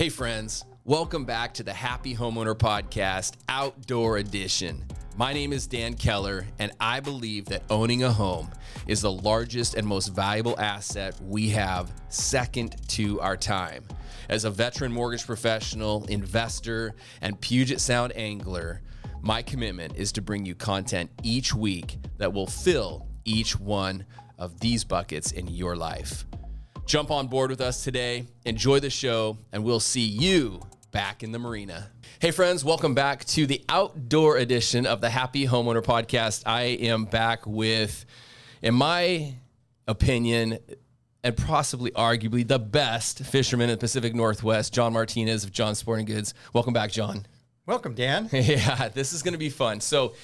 Hey friends, welcome back to the Happy Homeowner Podcast, Outdoor Edition. My name is Dan Keller, and I believe that owning a home is the largest and most valuable asset we have, second to our time. As a veteran mortgage professional, investor, and Puget Sound angler, my commitment is to bring you content each week that will fill each one of these buckets in your life. Jump on board with us today, enjoy the show, and we'll see you back in the marina. Hey friends, welcome back to the outdoor edition of the Happy Homeowner Podcast. I am back with, in my opinion, and possibly arguably the best fisherman in the Pacific Northwest, John Martinis of John Sporting Goods. Welcome back, John. Welcome, Dan. Yeah, this is going to be fun. So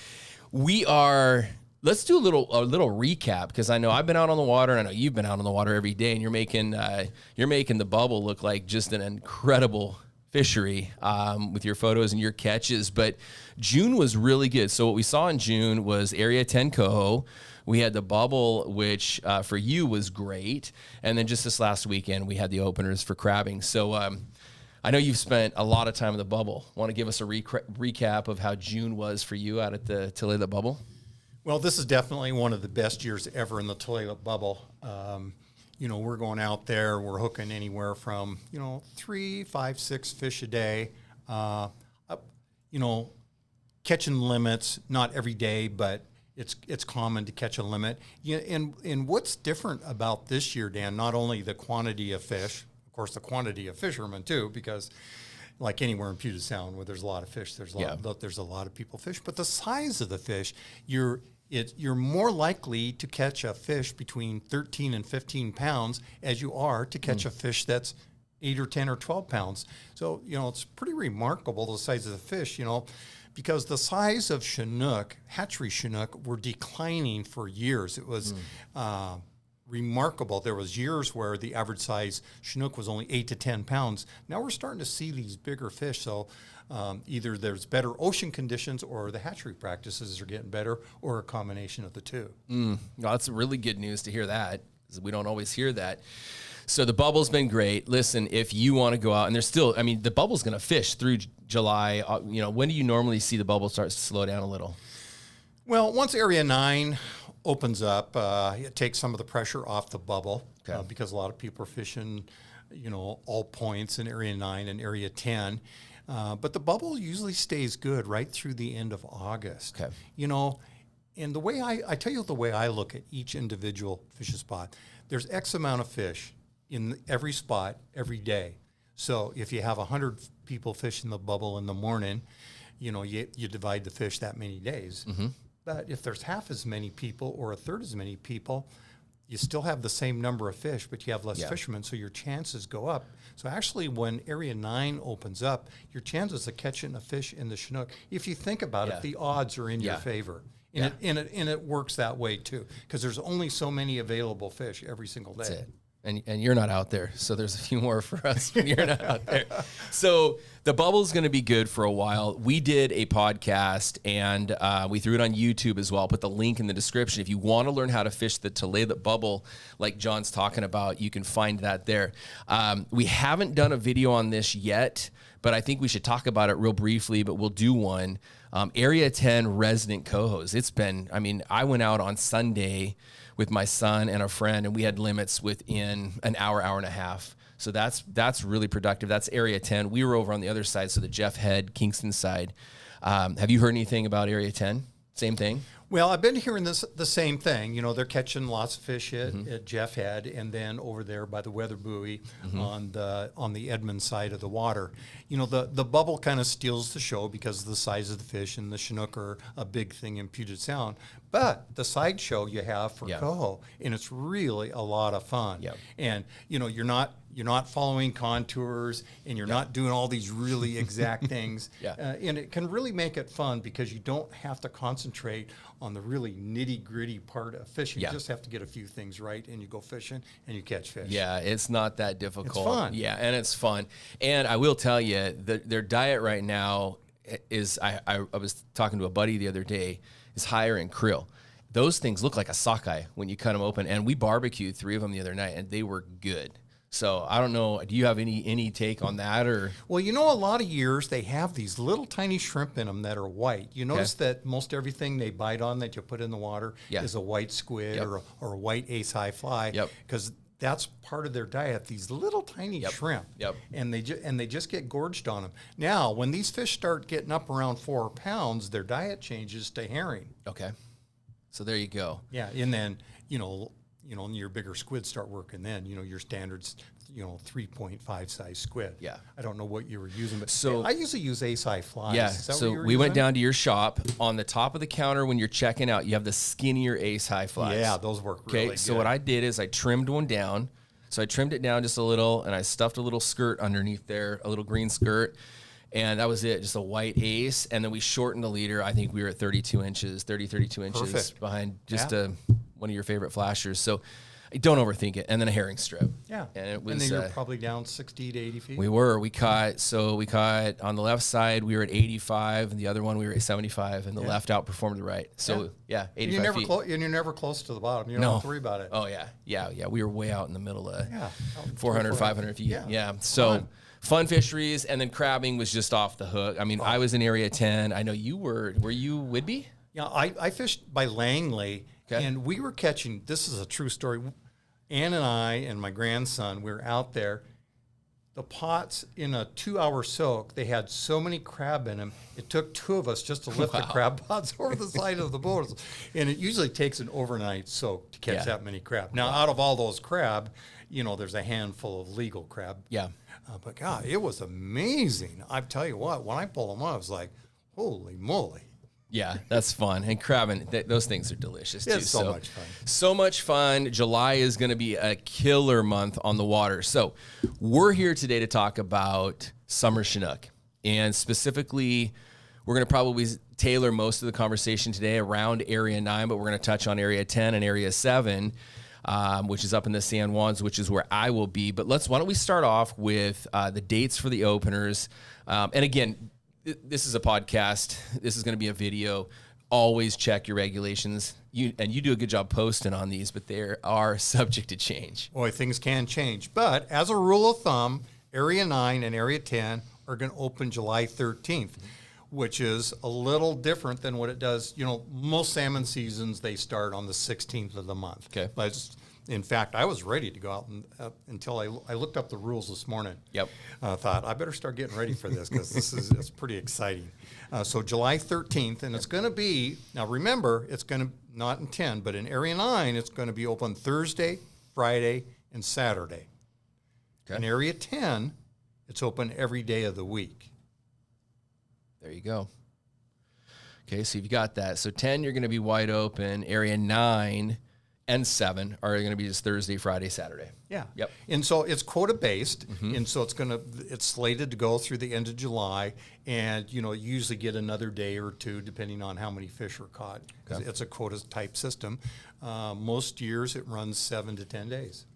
let's do a little recap, because I know I've been out on the water, and I know you've been out on the water every day, and you're making the bubble look like just an incredible fishery with your photos and your catches. But June was really good. So what we saw in June was Area 10 coho. We had the bubble, which for you was great, and then just this last weekend we had the openers for crabbing. So I know you've spent a lot of time in the bubble. Want to give us a recap of how June was for you out at the Tulalip bubble? Well, this is definitely one of the best years ever in the Tulalip bubble. We're going out there, we're hooking anywhere from, 3, 5, 6 fish a day. Catching limits, not every day, but it's common to catch a limit. And what's different about this year, Dan, not only the quantity of fish, of course, the quantity of fishermen too, because like anywhere in Puget Sound where there's a lot of fish, there's a lot of people fish, but the size of the fish, you're more likely to catch a fish between 13 and 15 pounds as you are to catch a fish that's 8 or 10 or 12 pounds. So, it's pretty remarkable, the size of the fish, because the size of Chinook, hatchery Chinook, were declining for years. It was remarkable. There was years where the average size Chinook was only 8 to 10 pounds. Now we're starting to see these bigger fish. So either there's better ocean conditions or the hatchery practices are getting better, or a combination of the two. Well, that's really good news to hear that, because we don't always hear that. So the bubble's been great. Listen, if you want to go out, and there's still, the bubble's going to fish through July. When do you normally see the bubble start to slow down a little? Well, once Area 9 opens up, it takes some of the pressure off the bubble, because a lot of people are fishing, all points in Area 9 and Area 10. But the bubble usually stays good right through the end of August. Okay. And the way I tell you the way I look at each individual fishing spot, there's X amount of fish in every spot every day. So if you have 100 people fishing the bubble in the morning, you divide the fish that many days. Mm-hmm. But if there's half as many people or a third as many people, you still have the same number of fish, but you have less fishermen, so your chances go up. So actually, when Area 9 opens up, your chances of catching a fish in the Chinook, if you think about it, the odds are in your favor. And it works that way, too, because there's only so many available fish every single day. That's it. And you're not out there, so there's a few more for us when you're not out there. So the bubble's going to be good for a while. We did a podcast, and we threw it on YouTube as well. I'll put the link in the description. If you want to learn how to fish the Tulalip bubble, like John's talking about, you can find that there. We haven't done a video on this yet, but I think we should talk about it real briefly, but we'll do one. Area 10 resident cohos. It's been, I went out on Sunday with my son and a friend, and we had limits within an hour and a half. So that's really productive. That's Area 10. We were over on the other side, so the Jeff Head, Kingston side. Have you heard anything about Area 10? Same thing? Well, I've been hearing the same thing. They're catching lots of fish at Jeff Head, and then over there by the weather buoy on the Edmond side of the water. The bubble kind of steals the show because of the size of the fish, and the Chinook are a big thing in Puget Sound. But the sideshow you have for coho, and it's really a lot of fun. Yep. And you're not following contours, and you're not doing all these really exact things. And it can really make it fun because you don't have to concentrate on the really nitty-gritty part of fishing. You just have to get a few things right, and you go fishing, and you catch fish. Yeah, it's not that difficult. It's fun. Yeah, and it's fun. And I will tell you, their diet right now is, I was talking to a buddy the other day, is higher in krill. Those things look like a sockeye when you cut them open. And we barbecued 3 of them the other night, and they were good. So I don't know. Do you have any take on that or? Well, a lot of years they have these little tiny shrimp in them that are white. You notice that most everything they bite on that you put in the water is a white squid or a white ace high fly. Because that's part of their diet. These little tiny shrimp. And they just get gorged on them. Now, when these fish start getting up around 4 pounds, their diet changes to herring. Okay. So there you go. Yeah, and then your bigger squid start working. Then your standards, 3.5 size squid. Yeah, I don't know what you were using, but so I usually use ace high flies. Yeah, so we went down to your shop. On the top of the counter when you're checking out, you have the skinnier ace high flies. Yeah, those work really good. So what I did is I trimmed one down. So I trimmed it down just a little, and I stuffed a little skirt underneath there, a little green skirt. And that was it, just a white ace. And then we shortened the leader. I think we were at 32 inches behind just one of your favorite flashers. So don't overthink it. And then a herring strip. Yeah. And it was. And then you're probably down 60 to 80 feet. We were. We caught on the left side, we were at 85, and the other one we were at 75, and the left outperformed the right. So, 85 feet. And you're never close to the bottom. You don't have to worry about it. Oh, yeah. Yeah. We were way out in the middle of 400, 500 feet. Yeah. So. Fun fisheries, and then crabbing was just off the hook. I mean, I was in Area 10. I know you were you Whidbey? Yeah, I fished by Langley, and we were catching, this is a true story. Ann and I and my grandson, we were out there. The pots in a 2-hour soak, they had so many crab in them, it took 2 of us just to lift the crab pots over the side of the boat. And it usually takes an overnight soak to catch that many crab. Now, out of all those crab, there's a handful of legal crab. Yeah. But God, it was amazing. I tell you what, when I pulled them up, I was like, holy moly. Yeah, that's fun. And crabbing, those things are delicious too. It's so much fun. So much fun. July is going to be a killer month on the water. So we're here today to talk about summer Chinook. And specifically, we're going to probably tailor most of the conversation today around Area 9, but we're going to touch on Area 10 and Area 7. Which is up in the San Juans, which is where I will be. But why don't we start off with the dates for the openers. And again, this is a podcast. This is going to be a video. Always check your regulations. You do a good job posting on these, but they are subject to change. Boy, things can change. But as a rule of thumb, Area 9 and Area 10 are going to open July 13th. Which is a little different than what it does. Most salmon seasons, they start on the 16th of the month. Okay. In fact, I was ready to go out until I looked up the rules this morning. Yep. Thought, I better start getting ready for this because it's pretty exciting. So July 13th, and it's going to be, now remember, it's going to, not in 10, but in Area 9, it's going to be open Thursday, Friday, and Saturday. Okay. In Area 10, it's open every day of the week. There you go. Okay, so you've got that. So 10, you're going to be wide open. Area 9 and 7 are going to be just Thursday, Friday, Saturday. Yeah. Yep. And so it's quota based, and so it's slated to go through the end of July, and you usually get another day or two depending on how many fish are caught. Okay. It's a quota type system. Most years it runs 7 to 10 days.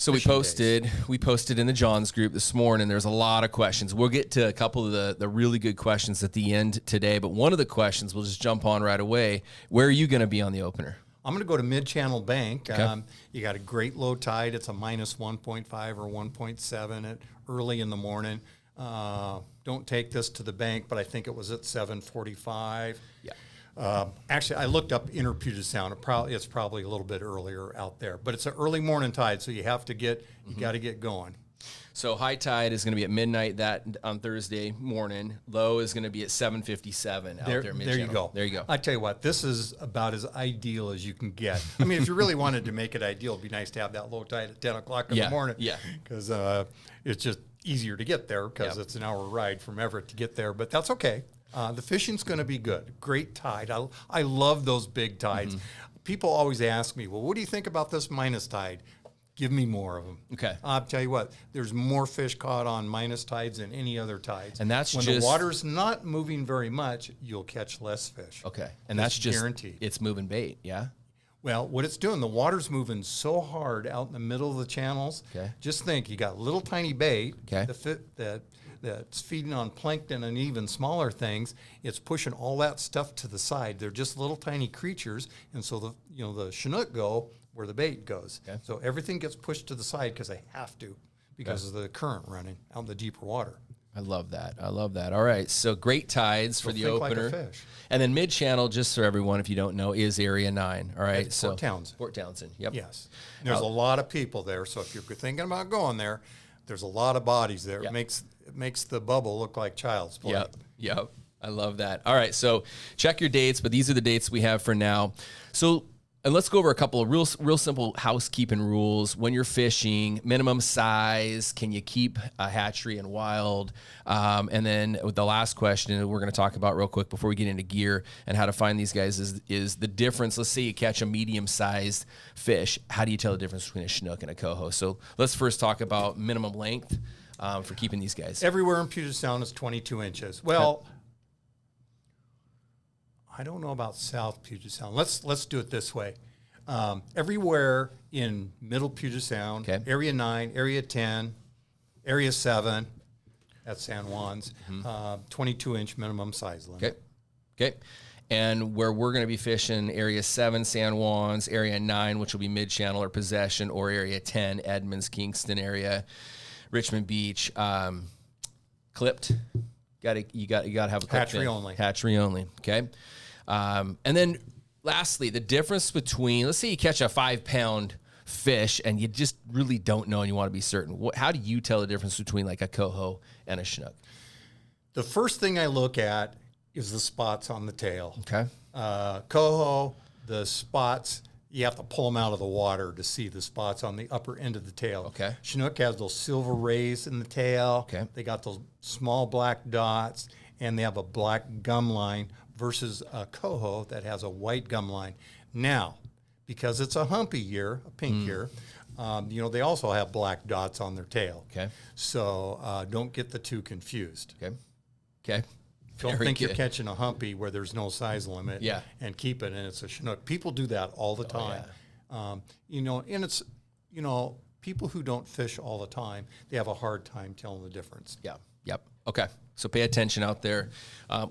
So we posted in the John's group this morning. There's a lot of questions. We'll get to a couple of the really good questions at the end today. But one of the questions, we'll just jump on right away. Where are you going to be on the opener? I'm going to go to Mid-Channel Bank. Okay. You got a great low tide. It's a minus 1.5 or 1.7 at early in the morning. Don't take this to the bank, but I think it was at 7:45. Yeah. Actually, I looked up Inner Puget Sound. It's probably a little bit earlier out there, but it's an early morning tide, so you got to get going. So high tide is going to be at midnight on Thursday morning. Low is going to be at 7:57 out there. There you go. There you go. I tell you what, this is about as ideal as you can get. I mean, if you really wanted to make it ideal, it'd be nice to have that low tide at 10 o'clock in the morning. Yeah. Because it's just easier to get there because it's an hour ride from Everett to get there, but that's okay. The fishing's going to be good. Great tide. I love those big tides. People always ask me, well, what do you think about this minus tide? Give me more of them. Okay. I'll tell you what, there's more fish caught on minus tides than any other tides. And that's when the water's not moving very much, you'll catch less fish. Okay. And that's just guaranteed. It's moving bait, yeah? Well, what it's doing, the water's moving so hard out in the middle of the channels. Okay. Just think, you got little tiny bait. Okay. That's feeding on plankton and even smaller things. It's pushing all that stuff to the side. They're just little tiny creatures, and so the Chinook go where the bait goes. Okay. So everything gets pushed to the side because they have to, because of the current running out in the deeper water. I love that. I love that. All right. So great tides for the think opener. like a fish. And then mid-channel, just so everyone, if you don't know, is Area 9. All right. It's Port Townsend. Port Townsend. Yep. Yes. There's a lot of people there. So if you're thinking about going there, there's a lot of bodies there. Yep. It makes the bubble look like child's play. Yep. I love that. All right. So check your dates, but these are the dates we have for now. So, and let's go over a couple of real simple housekeeping rules. When you're fishing, minimum size, can you keep a hatchery and wild? And then with the last question we're going to talk about real quick before we get into gear and how to find these guys is the difference. Let's say you catch a medium-sized fish. How do you tell the difference between a Chinook and a coho? So let's first talk about minimum length for keeping these guys. Everywhere in Puget Sound is 22 inches. Well, I don't know about South Puget Sound. Let's do it this way. Everywhere in Middle Puget Sound, Area 9, Area 10, Area 7, that's San Juan's, 22-inch minimum size limit. Okay. And where we're going to be fishing, Area 7, San Juan's, Area 9, which will be mid-channel or possession, or Area 10, Edmonds, Kingston area, Richmond Beach, clipped. You got to have a clipped Hatchery fin. only. Hatchery only. Okay. And then lastly, the difference between, let's say you catch a 5-pound fish and you just really don't know and you want to be certain. How do you tell the difference between like a coho and a Chinook? The first thing I look at is the spots on the tail. Okay. Coho, the spots, you have to pull them out of the water to see the spots on the upper end of the tail. Okay. Chinook has those silver rays in the tail. Okay. They got those small black dots, and they have a black gum line versus a coho that has a white gum line. Now, because it's a humpy year, a pink year, they also have black dots on their tail. Okay. So don't get the two confused. Okay. Don't Very think good. you're catching a humpy where there's no size limit. Yeah. And keep it, and it's a Chinook. People do that all the time. And it's, people who don't fish all the time, they have a hard time telling the difference. Yeah. Yep. Okay. So pay attention out there.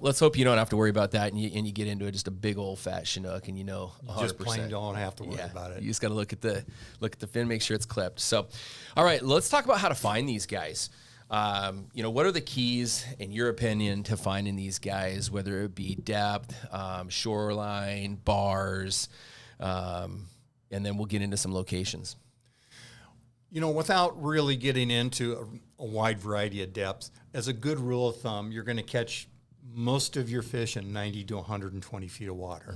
Let's hope you don't have to worry about that, and you get into it just a big old fat Chinook, and 100%. Just plain don't have to worry about it. You just got to look at the fin, make sure it's clipped. So, all right, let's talk about how to find these guys. What are the keys, in your opinion, to finding these guys, whether it be depth, shoreline, bars, and then we'll get into some locations. Without really getting into a wide variety of depths, as a good rule of thumb, you're going to catch most of your fish in 90 to 120 feet of water.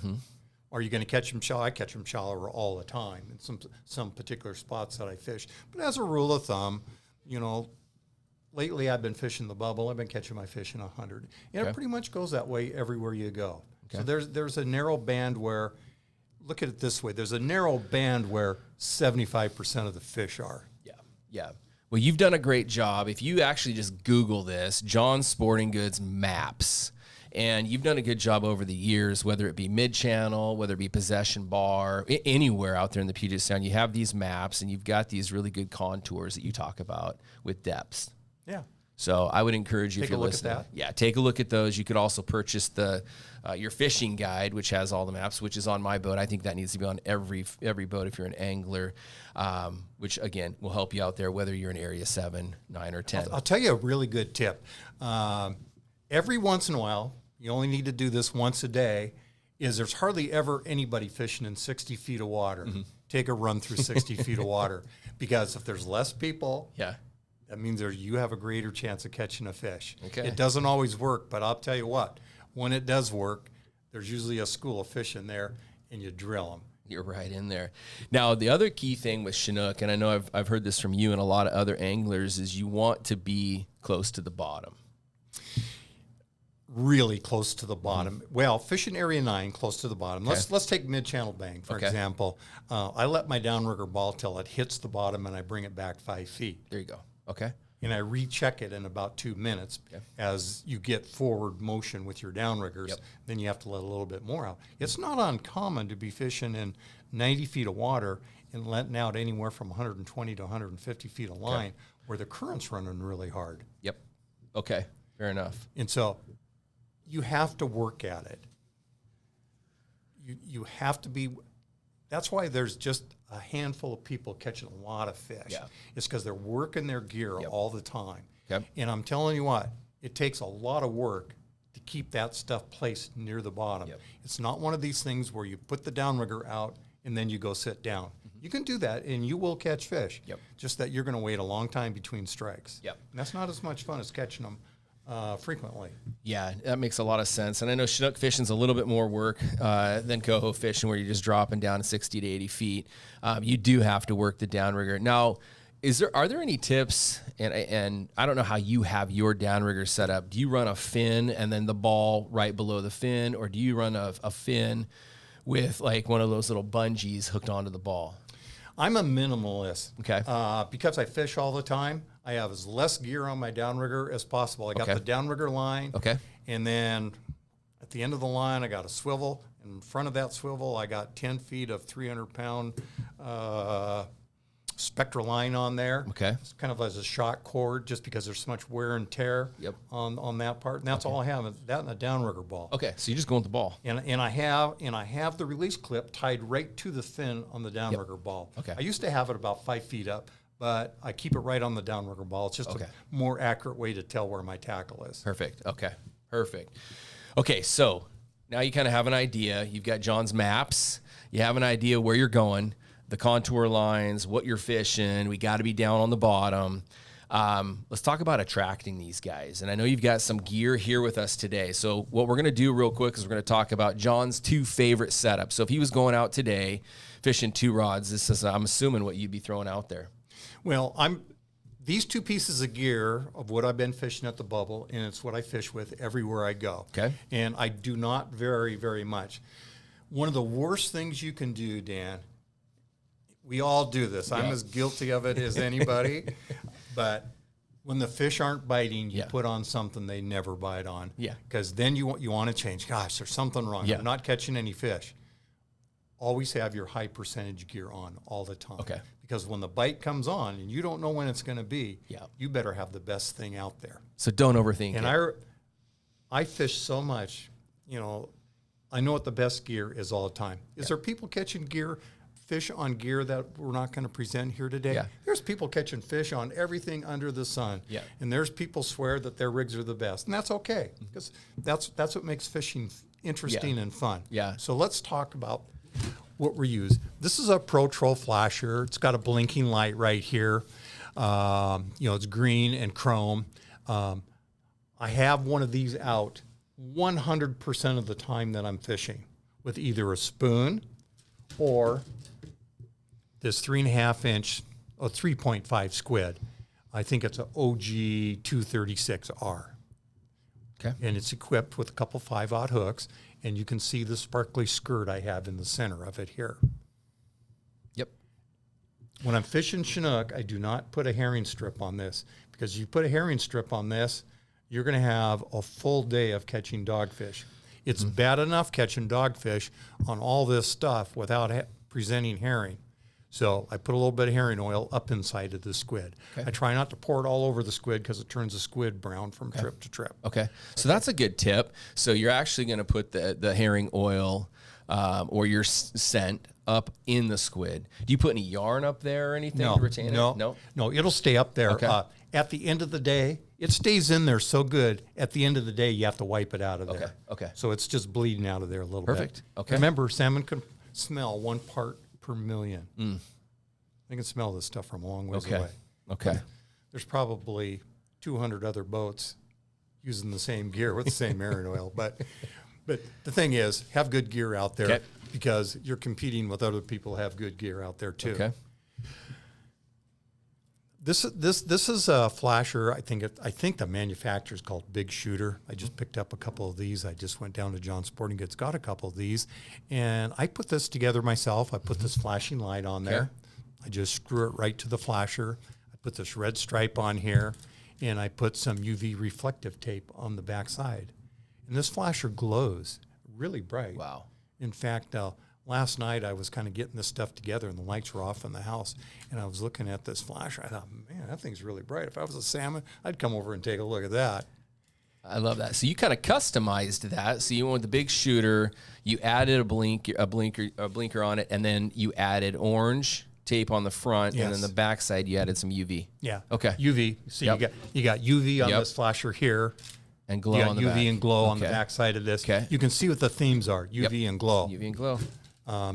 Are you going to catch them shallow? I catch them shallower all the time in some particular spots that I fish. But as a rule of thumb, lately I've been fishing the bubble. I've been catching my fish in 100. And it pretty much goes that way everywhere you go. So there's a narrow band where, look at it this way, there's a narrow band where 75% of the fish are. Yeah. Well, you've done a great job. If you actually just Google this, John Sporting Goods maps, and you've done a good job over the years, whether it be mid-channel, whether it be possession bar, anywhere out there in the Puget Sound, you have these maps, and you've got these really good contours that you talk about with depths. Yeah. So I would encourage you, if you're listening, at that. Yeah, take a look at those. You could also purchase your fishing guide, which has all the maps, which is on my boat. I think that needs to be on every boat if you're an angler, which again will help you out there, whether you're in Area 7, 9, or 10. I'll tell you a really good tip. Every once in a while, you only need to do this once a day, is there's hardly ever anybody fishing in 60 feet of water. Take a run through 60 feet of water, because if there's less people, that means you have a greater chance of catching a fish. Okay. It doesn't always work, but I'll tell you what, when it does work, there's usually a school of fish in there, and you drill them. You're right in there. Now, the other key thing with Chinook, and I know I've heard this from you and a lot of other anglers, is you want to be close to the bottom. Really close to the bottom. Well, fishing Area 9, close to the bottom. Let's take mid-channel bang, for example. I let my downrigger ball till it hits the bottom, and I bring it back 5 feet. There you go. Okay. And I recheck it in about 2 minutes. As you get forward motion with your downriggers, then you have to let a little bit more out. It's not uncommon to be fishing in 90 feet of water and letting out anywhere from 120 to 150 feet of line where the current's running really hard. Yep. Okay. Fair enough. And so you have to work at it. You have to be That's why there's just a handful of people catching a lot of fish. Yeah. It's because they're working their gear all the time. Okay. And I'm telling you what, it takes a lot of work to keep that stuff placed near the bottom. Yep. It's not one of these things where you put the downrigger out and then you go sit down. You can do that and you will catch fish. Yep. Just that you're going to wait a long time between strikes. Yep. And that's not as much fun as catching them frequently. Yeah, that makes a lot of sense. And I know Chinook fishing's a little bit more work than coho fishing, where you're just dropping down 60 to 80 feet. You do have to work the downrigger. Now, are there any tips? And I don't know how you have your downrigger set up. Do you run a fin and then the ball right below the fin, or do you run a fin with like one of those little bungees hooked onto the ball? I'm a minimalist. Okay. Because I fish all the time, I have as less gear on my downrigger as possible. I got the downrigger line. Okay. And then at the end of the line, I got a swivel. In front of that swivel, I got 10 feet of 300-pound Spectra line on there. Okay. It's kind of as a shock cord, just because there's so much wear and tear on that part. And that's all I have, that and a downrigger ball. Okay, so you just go with the ball. And I have the release clip tied right to the fin on the downrigger ball. Okay. I used to have it about 5 feet up, but I keep it right on the downrigger ball. It's just a more accurate way to tell where my tackle is. Perfect. Okay. Perfect. Okay, so now you kind of have an idea. You've got John's maps. You have an idea where you're going, the contour lines, what you're fishing. We got to be down on the bottom. Let's talk about attracting these guys. And I know you've got some gear here with us today. So what we're going to do real quick is we're going to talk about John's 2 favorite setups. So if he was going out today fishing 2 rods, this is, I'm assuming, what you'd be throwing out there. Well, these 2 pieces of gear of what I've been fishing at the bubble, and it's what I fish with everywhere I go. Okay. And I do not vary very much. One of the worst things you can do, Dan, we all do this. I'm as guilty of it as anybody. But when the fish aren't biting, you put on something they never bite on. Yeah. Because then you want to change. Gosh, there's something wrong. Yeah. I'm not catching any fish. Always have your high percentage gear on all the time. Okay. Because when the bite comes on and you don't know when it's going to be, you better have the best thing out there. So don't overthink and it. I fish so much, I know what the best gear is all the time. Is there people catching fish on gear that we're not going to present here today? Yeah. There's people catching fish on everything under the sun. Yeah. And there's people swear that their rigs are the best. And that's okay, because that's what makes fishing interesting and fun. Yeah. So let's talk about what we use. This is a Pro Troll flasher. It's got a blinking light right here. It's green and chrome. I have one of these out 100% of the time that I'm fishing with either a spoon or this 3.5-inch, 3.5 squid. I think it's an OG 236R. Okay. And it's equipped with a couple 5/0 hooks, and you can see the sparkly skirt I have in the center of it here. Yep. When I'm fishing Chinook, I do not put a herring strip on this, because if you put a herring strip on this, you're going to have a full day of catching dogfish. It's bad enough catching dogfish on all this stuff without presenting herring. So I put a little bit of herring oil up inside of the squid. Okay. I try not to pour it all over the squid, because it turns the squid brown from trip to trip. Okay. So that's a good tip. So you're actually going to put the herring oil or your scent up in the squid. Do you put any yarn up there or anything to retain it? No, it'll stay up there. Okay. At the end of the day, it stays in there so good. At the end of the day, you have to wipe it out of there. Okay. So it's just bleeding out of there a little bit. Perfect. Okay. Remember, salmon can smell 1 part per million. They can smell this stuff from a long ways away. Okay. There's probably 200 other boats using the same gear with the same herring oil. But the thing is, have good gear out there, because you're competing with other people who have good gear out there too. Okay. This is a flasher. I think the manufacturer is called Big Shooter. I just picked up a couple of these. I just went down to John Sporting Goods, got a couple of these, and I put this together myself. I put this flashing light on there. I just screw it right to the flasher. I put this red stripe on here, and I put some UV reflective tape on the back side. And this flasher glows really bright. Wow. In fact, last night I was kind of getting this stuff together, and the lights were off in the house, and I was looking at this flasher. I thought, man, that thing's really bright. If I was a salmon, I'd come over and take a look at that. I love that. So you kind of customized that. So you went with the big shooter, you added a blinker on it, and then you added orange tape on the front, and then the backside you added some UV. Yeah. Okay. UV. So you got UV on this flasher here, and glow on the back. UV and glow on the back side of this. Okay. You can see what the themes are: UV and glow. UV and glow.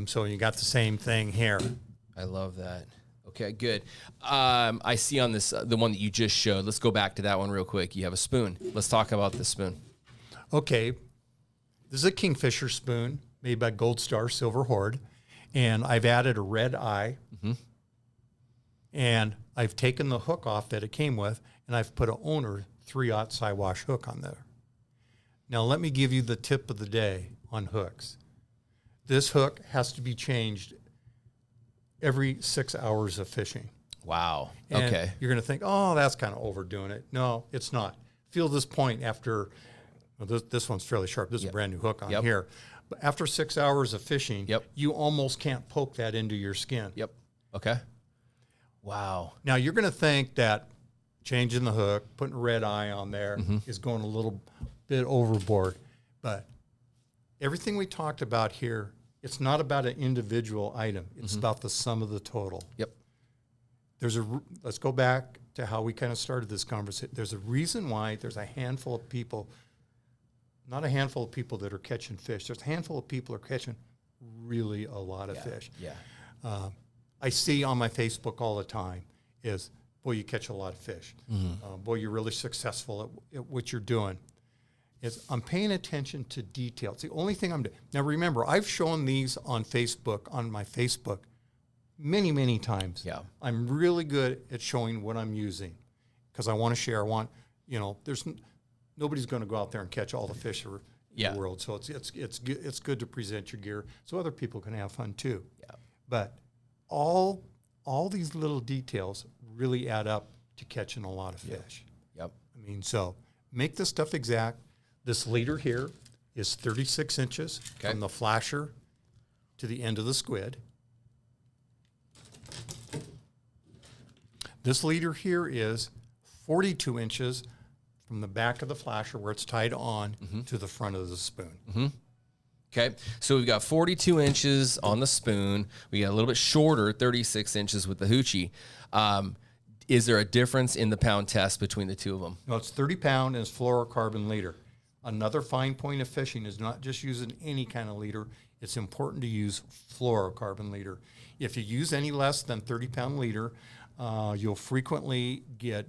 So you got the same thing here. I love that. Okay, good. I see on this, the one that you just showed. Let's go back to that one real quick. You have a spoon. Let's talk about this spoon. Okay. This is a Kingfisher spoon made by Goldstar Silver Horde. And I've added a red eye. Mm-hmm. And I've taken the hook off that it came with, and I've put an owner 3/0 Siwash hook on there. Now, let me give you the tip of the day on hooks. This hook has to be changed every 6 hours of fishing. Wow. And okay. You're going to think, oh, that's kind of overdoing it. No, it's not. Feel this point after, well, this one's fairly sharp. This is a brand new hook on here. But after 6 hours of fishing, you almost can't poke that into your skin. Yep. Okay. Wow. Now, you're going to think that changing the hook, putting a red eye on there is going a little bit overboard. But everything we talked about here, it's not about an individual item. It's about the sum of the total. Yep. Let's go back to how we kind of started this conversation. There's a reason why there's a handful of people, not a handful of people that are catching fish. There's a handful of people that are catching really a lot of fish. Yeah. I see on my Facebook all the time is, boy, you catch a lot of fish. Boy, you're really successful at what you're doing. I'm paying attention to details. The only thing I'm doing. Now, remember, I've shown these on Facebook, on my Facebook, many, many times. Yeah. I'm really good at showing what I'm using because I want to share. I want, nobody's going to go out there and catch all the fish in the world. So it's good to present your gear so other people can have fun too. Yeah. But all these little details really add up to catching a lot of fish. Yep. I mean, so make this stuff exact. This leader here is 36 inches from the flasher to the end of the squid. This leader here is 42 inches from the back of the flasher where it's tied on to the front of the spoon. Okay, so we've got 42 inches on the spoon. We got a little bit shorter, 36 inches with the hoochie. Is there a difference in the pound test between the two of them? No, it's 30 pound and it's fluorocarbon leader. Another fine point of fishing is not just using any kind of leader. It's important to use fluorocarbon leader. If you use any less than 30-pound leader, you'll frequently get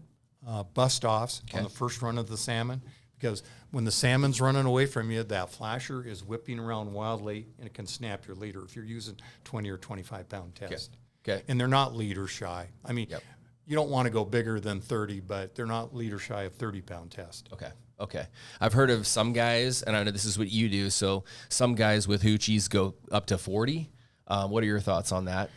bust-offs on the first run of the salmon because when the salmon's running away from you, that flasher is whipping around wildly and it can snap your leader if you're using 20 or 25-pound test. Okay. And they're not leader shy. I mean, you don't want to go bigger than 30, but they're not leader shy of 30-pound test. Okay. I've heard of some guys, and I know this is what you do, so some guys with hoochies go up to 40. What are your thoughts on that?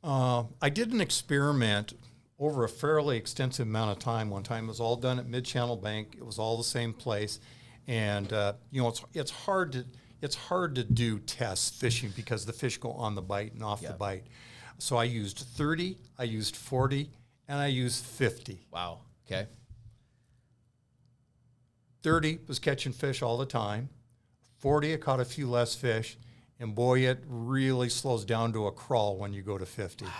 I did an experiment over a fairly extensive amount of time. One time it was all done at Mid-Channel Bank. It was all the same place. And, it's hard to do tests fishing because the fish go on the bite and off the bite. So I used 30, I used 40, and I used 50. Wow. Okay. 30 was catching fish all the time. 40, I caught a few less fish. And boy, it really slows down to a crawl when you go to 50. Wow.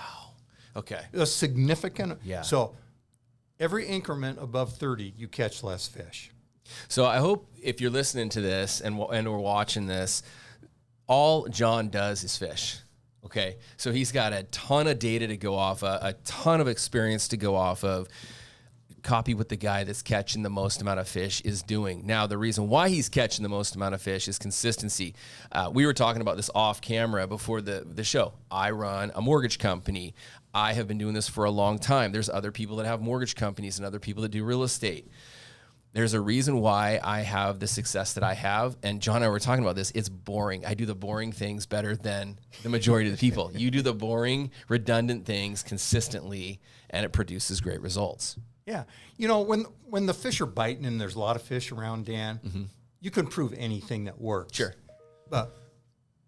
Okay. A significant. Yeah. So every increment above 30, you catch less fish. So I hope if you're listening to this and we're watching this, all John does is fish. Okay. So he's got a ton of data to go off, a ton of experience to go off of. Copy what the guy that's catching the most amount of fish is doing. Now, the reason why he's catching the most amount of fish is consistency. We were talking about this off camera before the show. I run a mortgage company. I have been doing this for a long time. There's other people that have mortgage companies and other people that do real estate. There's a reason why I have the success that I have. And John and I were talking about this. It's boring. I do the boring things better than the majority of the people. You do the boring, redundant things consistently, and it produces great results. Yeah. When the fish are biting and there's a lot of fish around, Dan, you can prove anything that works. Sure. But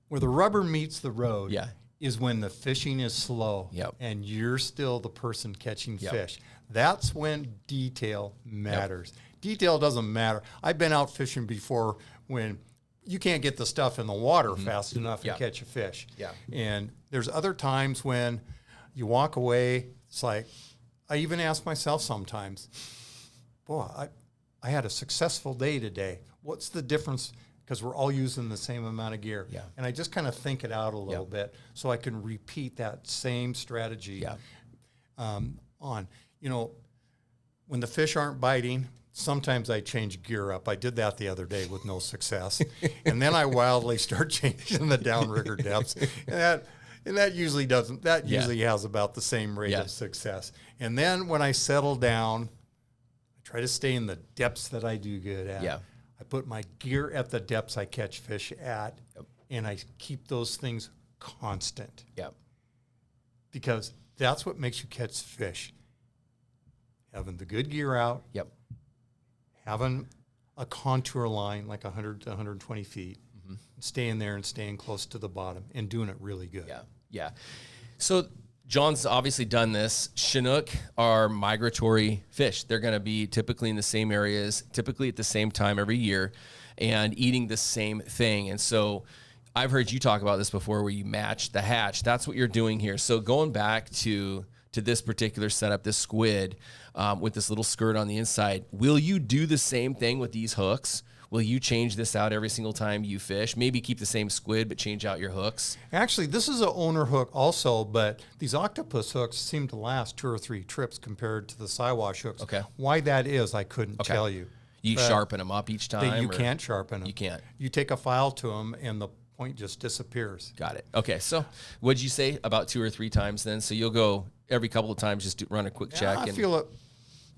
where the rubber meets the road is when the fishing is slow and you're still the person catching fish. That's when detail matters. Detail doesn't matter. I've been out fishing before when you can't get the stuff in the water fast enough to catch a fish. Yeah. And there's other times when you walk away, it's like, I even ask myself sometimes, boy, I had a successful day today. What's the difference? Because we're all using the same amount of gear. Yeah. And I just kind of think it out a little bit so I can repeat that same strategy on. You know, when the fish aren't biting, sometimes I change gear up. I did that the other day with no success. And then I wildly start changing the downrigger depths. And that usually doesn't, that usually has about the same rate of success. And then when I settle down, I try to stay in the depths that I do good at. Yeah. I put my gear at the depths I catch fish at, and I keep those things constant. Yep. Because that's what makes you catch fish. Having the good gear out. Yep. Having a contour line like 100 to 120 feet. Staying there and staying close to the bottom and doing it really good. Yeah. Yeah. So John's obviously done this. Chinook are migratory fish. They're going to be typically in the same areas, typically at the same time every year, and eating the same thing. And so I've heard you talk about this before where you match the hatch. That's what you're doing here. So going back to this particular setup, this squid with this little skirt on the inside, will you do the same thing with these hooks? Will you change this out every single time you fish? Maybe keep the same squid, but change out your hooks? Actually, this is an owner hook also, but these octopus hooks seem to last 2 or 3 trips compared to the Siwash hooks. Okay. Why that is, I couldn't tell you. You sharpen them up each time? You can't sharpen them. You can't? You take a file to them, and the point just disappears. Got it. Okay, so what'd you say, about 2 or 3 times then? So you'll go every couple of times, just run a quick check? I feel it.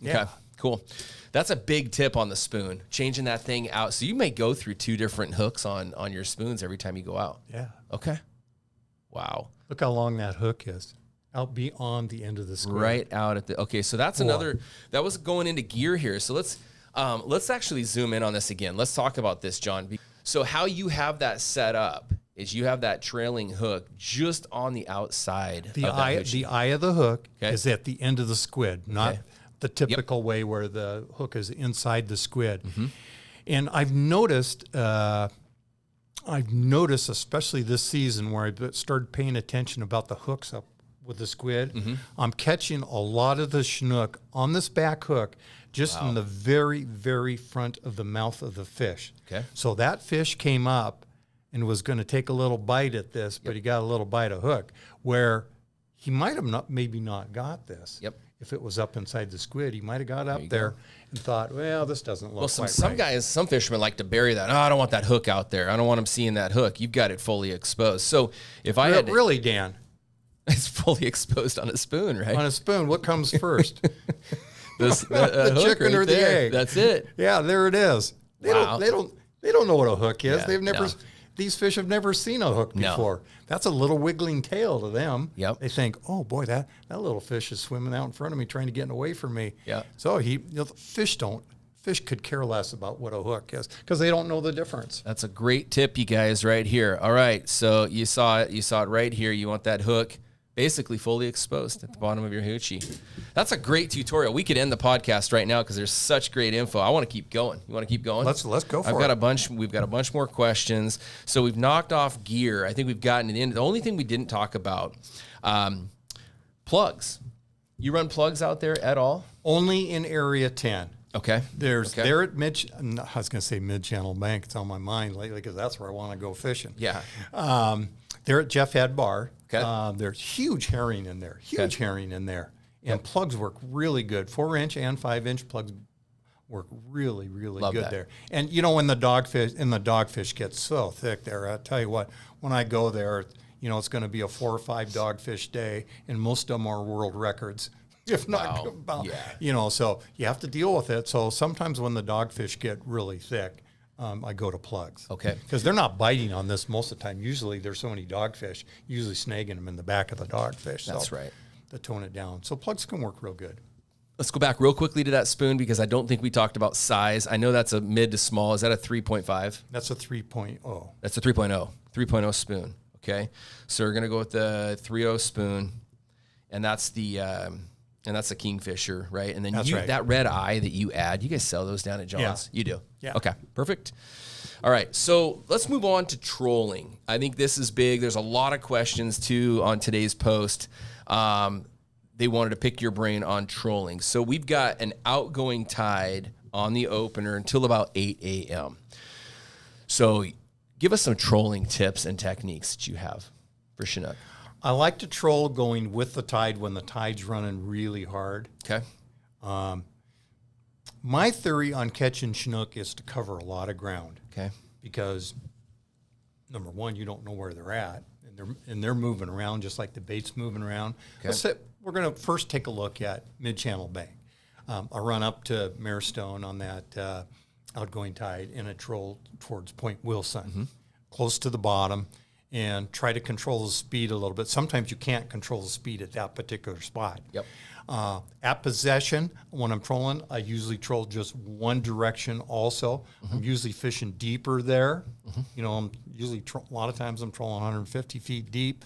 Yeah. Okay, cool. That's a big tip on the spoon, changing that thing out. So you may go through 2 different hooks on your spoons every time you go out. Yeah. Okay. Wow. Look how long that hook is. Out beyond the end of the squid. Right out at the, okay, so that's another, that was going into gear here. So let's actually zoom in on this again. Let's talk about this, John. So how you have that set up is you have that trailing hook just on the outside. The eye of the hook is at the end of the squid, not the typical way where the hook is inside the squid. And I've noticed, especially this season where I started paying attention about the hooks up with the squid, I'm catching a lot of the Chinook on this back hook just in the very, very front of the mouth of the fish. Okay. So that fish came up and was going to take a little bite at this, but he got a little bite of hook where he might have maybe not got this. Yep. If it was up inside the squid, he might have got up there and thought, well, this doesn't look well, quite some right. guys, some fishermen like to bury that. Oh, I don't want that hook out there. I don't want them seeing that hook. You've got it fully exposed. So if I had really, Dan, it's fully exposed on a spoon, right? On a spoon, what comes first? the chicken right or the there. egg? That's it. Yeah, there it is. They don't know what a hook is. Yeah, They've never. no. These fish have never seen a hook before. That's a little wiggling tail to them. Yep. They think, oh boy, that little fish is swimming out in front of me, trying to get away from me. Yeah. So fish could care less about what a hook is because they don't know the difference. That's a great tip, you guys, right here. All right, so you saw it. You saw it right here. You want that hook basically fully exposed at the bottom of your hoochie. That's a great tutorial. We could end the podcast right now because there's such great info. I want to keep going. You want to keep going? Let's go for it. We've got a bunch more questions. So we've knocked off gear. I think we've gotten it in. The only thing we didn't talk about, plugs. You run plugs out there at all? Only in Area 10. Okay. They're at I was going to say Mid-Channel Bank. It's on my mind lately because that's where I want to go fishing. Yeah. They're at Jeff Head Bar. Okay. There's huge herring in there. Herring in there. And plugs work really good. 4-inch and 5-inch plugs work really, really Love good that. there. And you know when the dogfish gets so thick there, I tell you what, when I go there, you know it's going to be a 4 or 5 dogfish day, and most of them are world records. If not, so you have to deal with it. So sometimes when the dogfish get really thick, I go to plugs. Okay. Because they're not biting on this most of the time. Usually there's so many dogfish, usually snagging them in the back of the dogfish. That's right. To tone it down. So plugs can work real good. Let's go back real quickly to that spoon because I don't think we talked about size. I know that's a mid to small. Is that a 3.5? That's a 3.0. That's a 3.0. 3.0 spoon. Okay. So we're going to go with the 3.0 spoon. And that's the And that's a kingfisher, right? And then That's right. that red eye that you add, you guys sell those down at John's? Yeah. You do? Yeah. Okay, perfect. All right, so let's move on to trolling. I think this is big. There's a lot of questions, too, on today's post. They wanted to pick your brain on trolling. So we've got an outgoing tide on the opener until about 8 a.m. So give us some trolling tips and techniques that you have for Chinook. I like to troll going with the tide when the tide's running really hard. Okay. My theory on catching Chinook is to cover a lot of ground. Okay. Because, number one, you don't know where they're at, and they're moving around just like the bait's moving around. Okay. We're going to first take a look at mid-channel bank. I run up to Marestone on that outgoing tide, and I troll towards Point Wilson, close to the bottom, and try to control the speed a little bit. Sometimes you can't control the speed at that particular spot. Yep. At possession, when I'm trolling, I usually troll just one direction also. I'm usually fishing deeper there. You know, I'm usually, a lot of times I'm trolling 150 feet deep.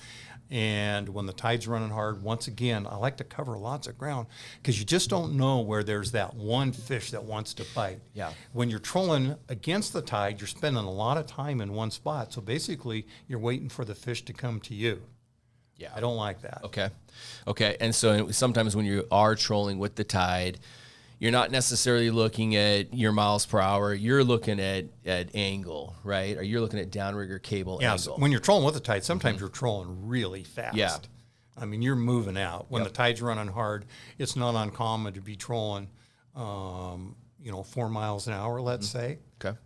And when the tide's running hard, once again, I like to cover lots of ground because you just don't know where there's that one fish that wants to bite. Yeah. When you're trolling against the tide, you're spending a lot of time in one spot. So basically, you're waiting for the fish to come to you. Yeah. I don't like that. Okay. And so sometimes when you are trolling with the tide, you're not necessarily looking at your miles per hour. You're looking at angle, right? Or you're looking at downrigger cable angle. When you're trolling with the tide, sometimes you're trolling really fast. Yeah. I mean, you're moving out. When the tide's running hard, it's not uncommon to be trolling, 4 miles an hour, let's say. Okay.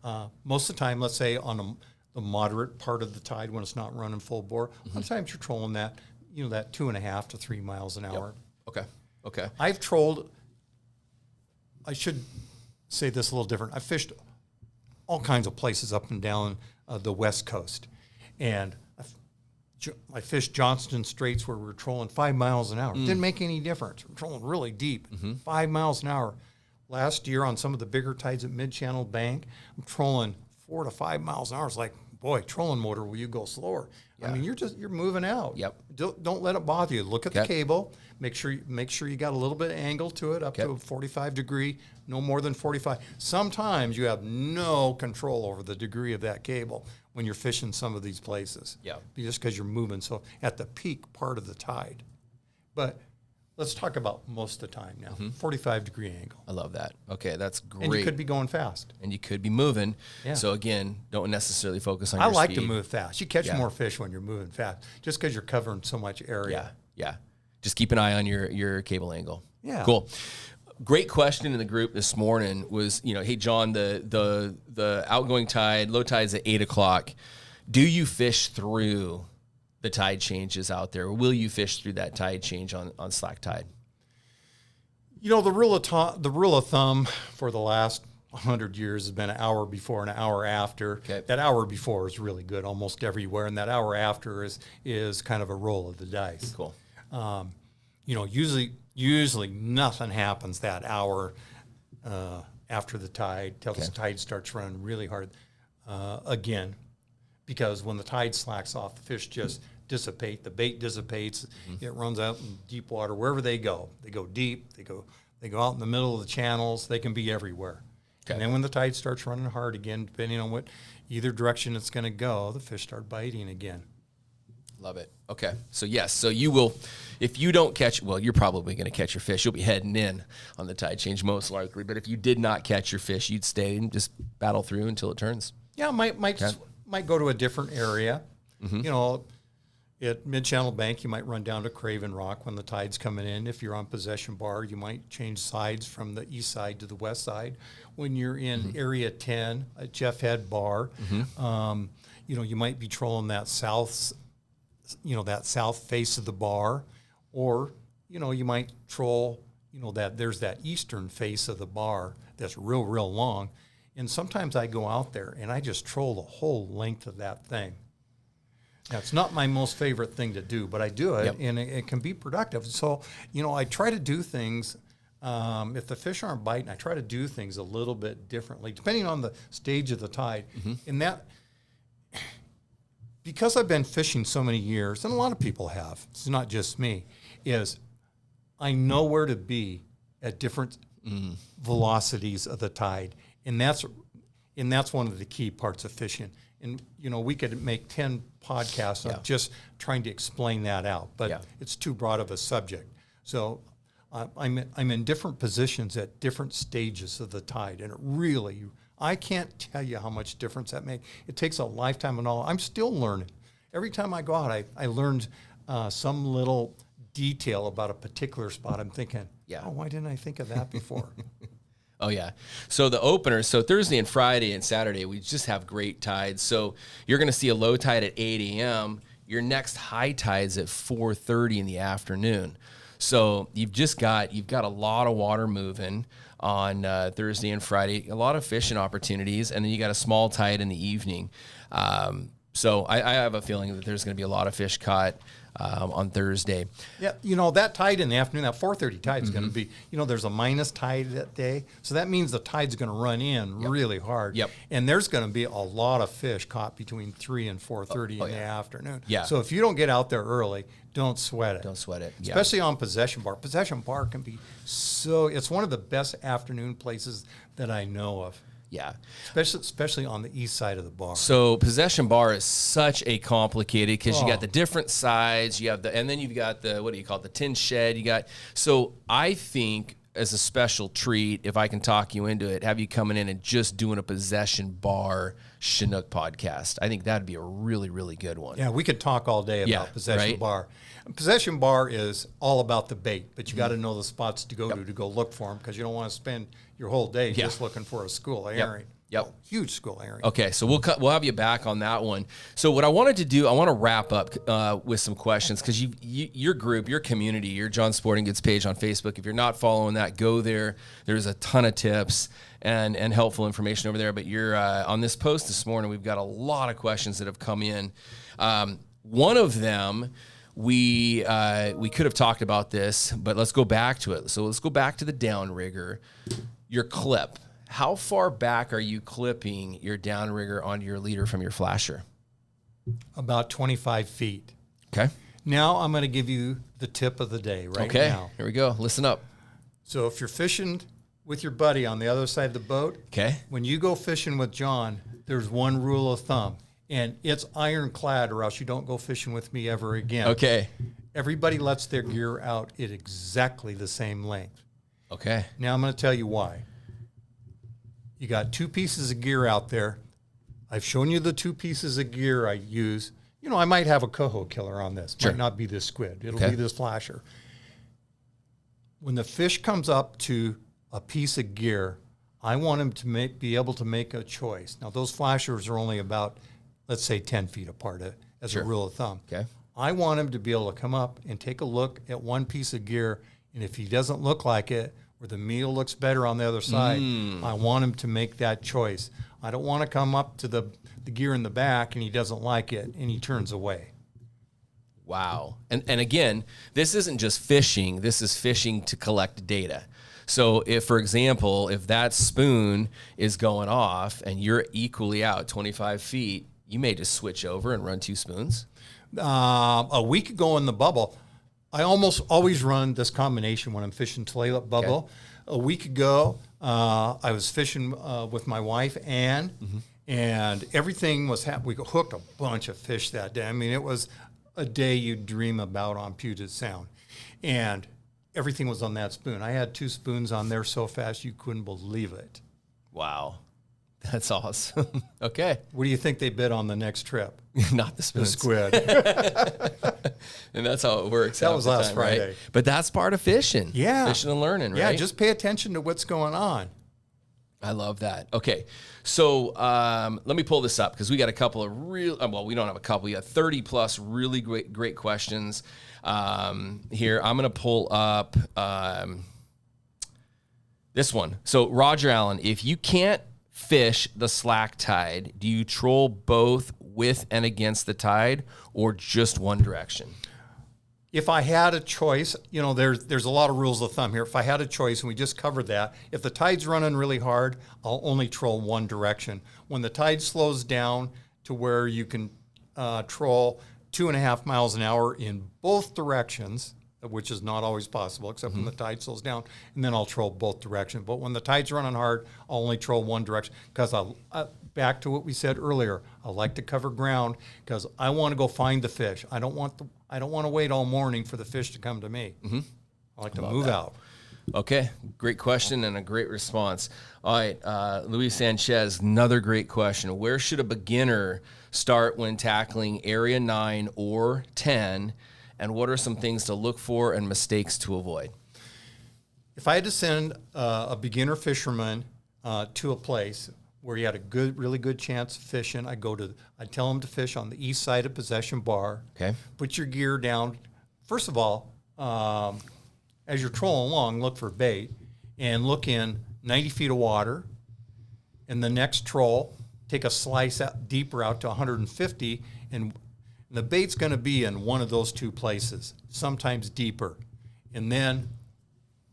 Most of the time, let's say on the moderate part of the tide when it's not running full bore, sometimes you're trolling that, that 2.5 to 3 miles an hour. Okay. I've trolled, I should say this a little different. I fished all kinds of places up and down the West Coast. And I fished Johnston Straits where we were trolling 5 miles an hour. Didn't make any difference. We're trolling really deep, 5 miles an hour. Last year on some of the bigger tides at Mid-Channel Bank, I'm trolling 4 to 5 miles an hour. It's like, boy, trolling motor, will you go slower? Yeah. I mean, you're moving out. Yep. Don't let it bother you. Look at the cable. Make sure you got a little bit of angle to it, up to a 45 degree, no more than 45. Sometimes you have no control over the degree of that cable when you're fishing some of these places. Yeah. Just because you're moving so at the peak part of the tide. But let's talk about most of the time now. 45 degree angle. I love that. Okay, that's great. And you could be going fast. And you could be moving. Yeah. So again, don't necessarily focus on I your like speed. to move fast. You catch more fish when you're moving fast, just because you're covering so much area. Yeah. Just keep an eye on your cable angle. Yeah. Cool. Great question in the group this morning was, hey John, the outgoing tide, low tide's at 8 o'clock. Do you fish through the tide changes out there? Or will you fish through that tide change on slack tide? The rule of thumb for the last 100 years has been an hour before and an hour after. Okay. That hour before is really good almost everywhere, and that hour after is kind of a roll of the dice. Cool. Usually nothing happens that hour after the tide till the tide starts running really hard again, because when the tide slacks off, the fish just dissipate. The bait dissipates. It runs out in deep water wherever they go. They go deep. They go out in the middle of the channels. They can be everywhere. Okay. And then when the tide starts running hard again, depending on either direction it's going to go, the fish start biting again. Love it. Okay. So yes, so you will, if you don't catch, well, you're probably going to catch your fish. You'll be heading in on the tide change most likely. But if you did not catch your fish, you'd stay and just battle through until it turns. Yeah, might go to a different area. At Mid-Channel Bank, you might run down to Craven Rock when the tide's coming in. If you're on Possession Bar, you might change sides from the east side to the west side. When you're in Area 10 at Jeff Head Bar, you might be trolling that south face of the bar, or you might troll that there's that eastern face of the bar that's real long. And sometimes I go out there and I just troll the whole length of that thing. Now, it's not my most favorite thing to do, but I do it, and it can be productive. So, I try to do things, if the fish aren't biting, I try to do things a little bit differently, depending on the stage of the tide. And that, because I've been fishing so many years, and a lot of people have, it's not just me, is I know where to be at different velocities of the tide, and that's one of the key parts of fishing. And we could make 10 podcasts of just trying to explain that out, but it's too broad of a subject. So I'm in different positions at different stages of the tide, and it really, I can't tell you how much difference that makes. It takes a lifetime and all. I'm still learning. Every time I go out, I learned some little detail about a particular spot. I'm thinking, oh, why didn't I think of that before? Oh, yeah. So the openers, so Thursday and Friday and Saturday, we just have great tides. So you're going to see a low tide at 8 a.m. Your next high tide's at 4:30 in the afternoon. So you've got a lot of water moving on Thursday and Friday, a lot of fishing opportunities, and then you got a small tide in the evening. So I have a feeling that there's going to be a lot of fish caught on Thursday. Yeah, that tide in the afternoon, that 4:30 tide is going to be, there's a minus tide that day. So that means the tide's going to run in really hard. Yep. And there's going to be a lot of fish caught between 3 and 4:30 in the afternoon. Yeah. So if you don't get out there early, don't sweat it. Don't sweat it. Especially on Possession Bar. Possession Bar can be it's one of the best afternoon places that I know of. Yeah. Especially on the east side of the bar. So Possession Bar is such a complicated, because you got the different sides, and then you've got the tin shed. So I think as a special treat, if I can talk you into it, have you coming in and just doing a Possession Bar Chinook podcast. I think that'd be a really, really good one. Yeah, we could talk all day about Possession Bar. Possession Bar is all about the bait, but you got to know the spots to go to go look for them, because you don't want to spend your whole day just looking for a school airing. Yep. Huge school airing. Okay, so we'll have you back on that one. So what I wanted to do, I want to wrap up with some questions, because your group, your community, your John Sporting Goods page on Facebook, if you're not following that, go there. There's a ton of tips and helpful information over there. But you're on this post this morning, we've got a lot of questions that have come in. One of them, we could have talked about this, but let's go back to it. So let's go back to the downrigger, your clip. How far back are you clipping your downrigger onto your leader from your flasher? About 25 feet. Okay. Now I'm going to give you the tip of the day now. Okay, here we go. Listen up. So if you're fishing with your buddy on the other side of the boat, when you go fishing with John, there's one rule of thumb, and it's ironclad, or else you don't go fishing with me ever again. Okay. Everybody lets their gear out at exactly the same length. Okay. Now I'm going to tell you why. You got two pieces of gear out there. I've shown you the two pieces of gear I use. I might have a coho killer on this. Might not be this squid. It'll be this flasher. When the fish comes up to a piece of gear, I want him to be able to make a choice. Now, those flashers are only about, let's say, 10 feet apart as a rule of thumb. Okay. I want him to be able to come up and take a look at one piece of gear, and if he doesn't look like it, or the meal looks better on the other side, I want him to make that choice. I don't want to come up to the gear in the back and he doesn't like it and he turns away. Wow. And again, this isn't just fishing. This is fishing to collect data. So if, for example, if that spoon is going off and you're equally out 25 feet, you may just switch over and run two spoons. A week ago in the bubble, I almost always run this combination when I'm fishing Tulalip bubble. Okay. A week ago, I was fishing with my wife, Ann, and everything was happening. We hooked a bunch of fish that day. I mean, it was a day you'd dream about on Puget Sound. And everything was on that spoon. I had two spoons on there so fast you couldn't believe it. Wow. That's awesome. Okay. What do you think they bid on the next trip? Not the spoons. The squid. And that's how it works. That was last Friday. Right? But that's part of fishing. Yeah. Fishing and learning, right? Yeah, just pay attention to what's going on. I love that. Okay. So let me pull this up, because we got a couple of we don't have a couple. We got 30 plus really great questions here. I'm going to pull up this one. So Roger Allen, if you can't fish the slack tide, do you troll both with and against the tide, or just one direction? If I had a choice, there's a lot of rules of thumb here. If I had a choice, and we just covered that, if the tide's running really hard, I'll only troll one direction. When the tide slows down to where you can troll 2.5 miles an hour in both directions, which is not always possible, except when the tide slows down, and then I'll troll both directions. But when the tide's running hard, I'll only troll one direction, because back to what we said earlier, I like to cover ground because I want to go find the fish. I don't want to wait all morning for the fish to come to me. I like to move out. Okay, great question and a great response. All right, Luis Sanchez, another great question. Where should a beginner start when tackling Area 9 or 10, and what are some things to look for and mistakes to avoid? If I had to send a beginner fisherman to a place where he had a really good chance of fishing, I'd tell him to fish on the east side of Possession Bar. Okay. Put your gear down. First of all, as you're trolling along, look for bait and look in 90 feet of water. And the next troll, take a slice out deeper out to 150, and the bait's going to be in one of those two places, sometimes deeper, and then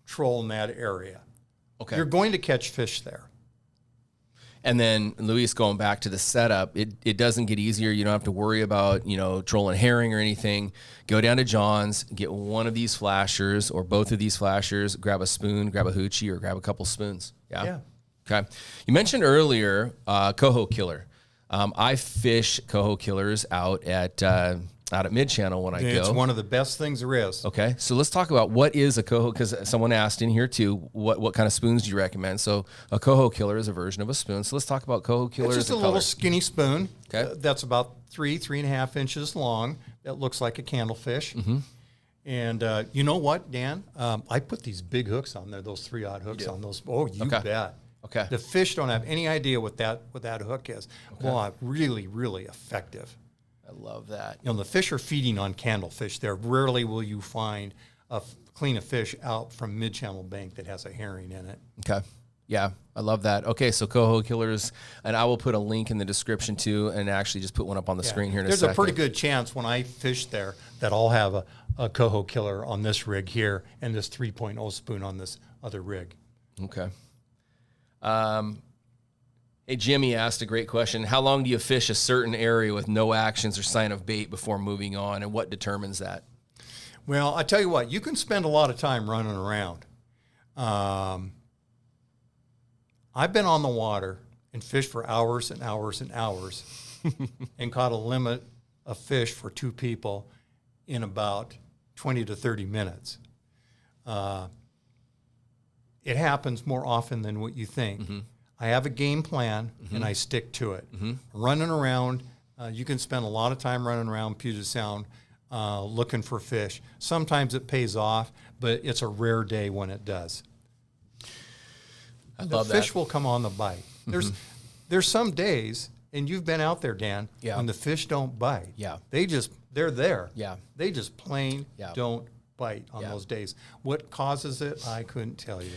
troll in that area. Okay. You're going to catch fish there. And then, Luis, going back to the setup, it doesn't get easier. You don't have to worry about, trolling herring or anything. Go down to John's, get one of these flashers or both of these flashers, grab a spoon, grab a hoochie, or grab a couple spoons. Yeah. Okay. You mentioned earlier coho killer. I fish coho killers out at Mid-Channel when I go. It's one of the best things there is. Okay, so let's talk about what is a coho, because someone asked in here too, what kind of spoons do you recommend? So a coho killer is a version of a spoon. So let's talk about coho killers. It's just a little skinny spoon. Okay. That's about 3.5 inches long. That looks like a candlefish. And you know what, Dan? I put these big hooks on there, those 3-aught hooks on those. Oh, you bet. Okay. The fish don't have any idea what that hook is. Okay. Well, really, really effective. I love that. The fish are feeding on candlefish there. Rarely will you find clean a fish out from Mid-Channel Bank that has a herring in it. Okay. Yeah, I love that. Okay, so coho killers, and I will put a link in the description too, and actually just put one up on the screen here in a second. There's a pretty good chance when I fish there that I'll have a coho killer on this rig here and this 3.0 spoon on this other rig. Okay. Hey, Jimmy asked a great question. How long do you fish a certain area with no actions or sign of bait before moving on, and what determines that? Well, I tell you what, you can spend a lot of time running around. I've been on the water and fished for hours and hours and hours and caught a limit of fish for 2 people in about 20 to 30 minutes. It happens more often than what you think. I have a game plan, and I stick to it. Running around, you can spend a lot of time running around Puget Sound looking for fish. Sometimes it pays off, but it's a rare day when it does. The fish will come on the bite. There's some days, and you've been out there, Dan, when the fish don't bite. Yeah. They're there. Yeah. They just plain don't bite on those days. What causes it, I couldn't tell you.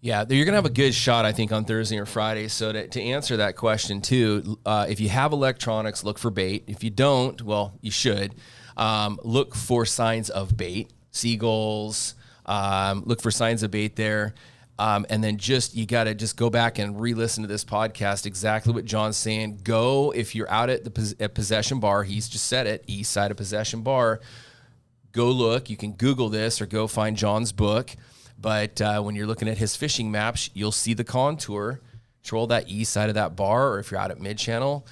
Yeah, you're going to have a good shot, I think, on Thursday or Friday. So to answer that question, too, if you have electronics, look for bait. If you don't, well, you should. Look for signs of bait, seagulls. Look for signs of bait there. And then you got to just go back and re-listen to this podcast, exactly what John's saying. Go, if you're out at Possession Bar, he's just said it, east side of Possession Bar, go look. You can Google this or go find John's book. But when you're looking at his fishing maps, you'll see the contour. Troll that east side of that bar, or if you're out at Mid-Channel,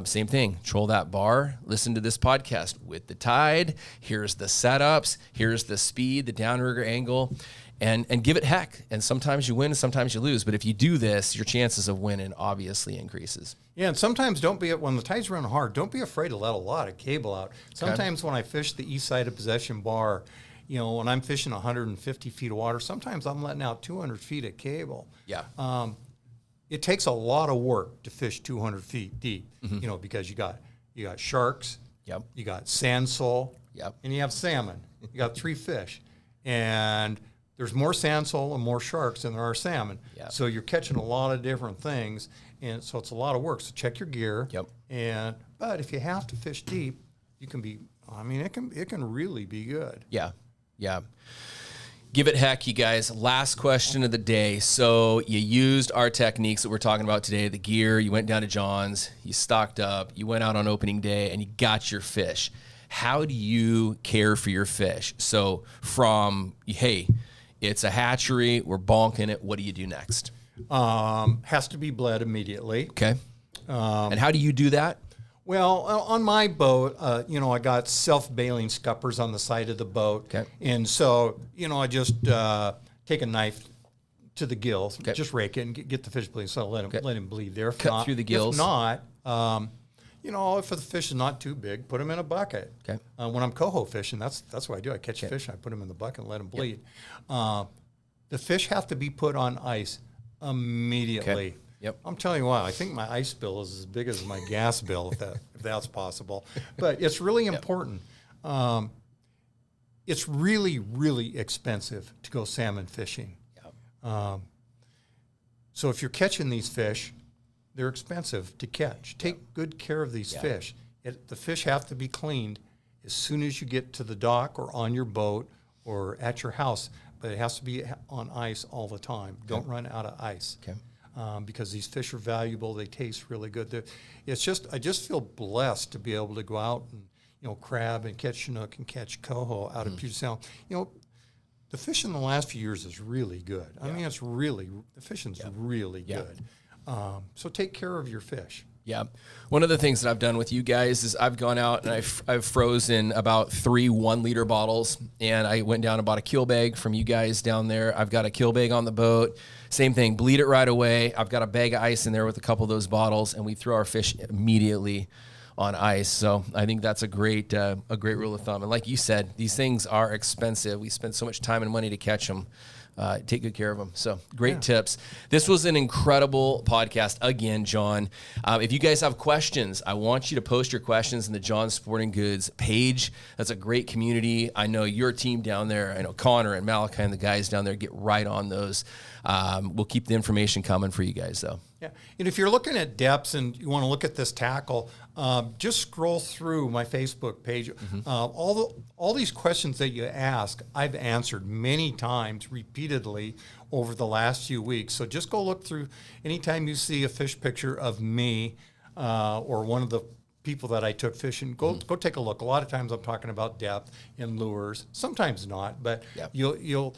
same thing. Troll that bar. Listen to this podcast with the tide. Here's the setups. Here's the speed, the downrigger angle, and give it heck. And sometimes you win and sometimes you lose. But if you do this, your chances of winning obviously increases. Yeah, and sometimes when the tide's running hard, don't be afraid to let a lot of cable out. Sometimes when I fish the east side of Possession Bar, when I'm fishing 150 feet of water, sometimes I'm letting out 200 feet of cable. Yeah. It takes a lot of work to fish 200 feet deep, because you got sharks, you got sand sole, and you have salmon. You got 3 fish. And there's more sand sole and more sharks than there are salmon. Yep. So you're catching a lot of different things, and so it's a lot of work. So check your gear. Yep. But if you have to fish deep, you can be, it can really be good. Yeah. Yeah. Give it heck, you guys. Last question of the day. So you used our techniques that we're talking about today, the gear. You went down to John's, you stocked up, you went out on opening day, and you got your fish. how do you care for your fish? So from, hey, it's a hatchery, we're bonking it, what do you do next? Has to be bled immediately. Okay. And how do you do that? Well, on my boat, I got self-bailing scuppers on the side of the boat. Okay. And so, I just take a knife to the gills, just rake it and get the fish bleeding. So let him bleed there. Cut through the gills. If not, if the fish is not too big, put them in a bucket. Okay. When I'm coho fishing, that's what I do. I catch a fish and I put them in the bucket and let them bleed. The fish have to be put on ice immediately. Okay. Yep. I'm telling you what, I think my ice bill is as big as my gas bill, if that's possible. But it's really important. It's really, really expensive to go salmon fishing. Yep. So if you're catching these fish, they're expensive to catch. Take good care of these fish. The fish have to be cleaned as soon as you get to the dock or on your boat or at your house, but it has to be on ice all the time. Don't run out of ice. Okay. Because these fish are valuable, they taste really good. I just feel blessed to be able to go out and crab and catch Chinook and catch coho out of Puget Sound. The fishing in the last few years is really good. I mean, the fishing's really good. So take care of your fish. Yeah. One of the things that I've done with you guys is I've gone out and I've frozen about 3 1-liter bottles, and I went down and bought a kill bag from you guys down there. I've got a kill bag on the boat. Same thing, bleed it right away. I've got a bag of ice in there with a couple of those bottles, and we throw our fish immediately on ice. So I think that's a great rule of thumb. And like you said, these things are expensive. We spend so much time and money to catch them. Take good care of them. So great tips. This was an incredible podcast again, John. If you guys have questions, I want you to post your questions in the John Sporting Goods page. That's a great community. I know your team down there. I know Connor and Malachi and the guys down there get right on those. We'll keep the information coming for you guys, though. Yeah, and if you're looking at depths and you want to look at this tackle, just scroll through my Facebook page. All these questions that you ask, I've answered many times, repeatedly over the last few weeks. So just go look through. Anytime you see a fish picture of me or one of the people that I took fishing, go take a look. A lot of times I'm talking about depth and lures. Sometimes not, but you'll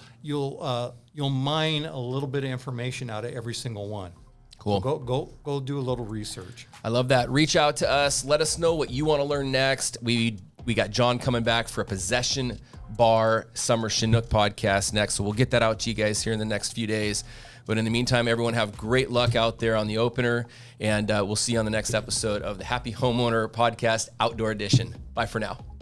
mine a little bit of information out of every single one. Cool. So go do a little research. I love that. Reach out to us. Let us know what you want to learn next. We got John coming back for a Possession Bar Summer Chinook podcast next, so we'll get that out to you guys here in the next few days. But in the meantime, everyone have great luck out there on the opener, and we'll see you on the next episode of the Happy Homeowner Podcast Outdoor Edition. Bye for now.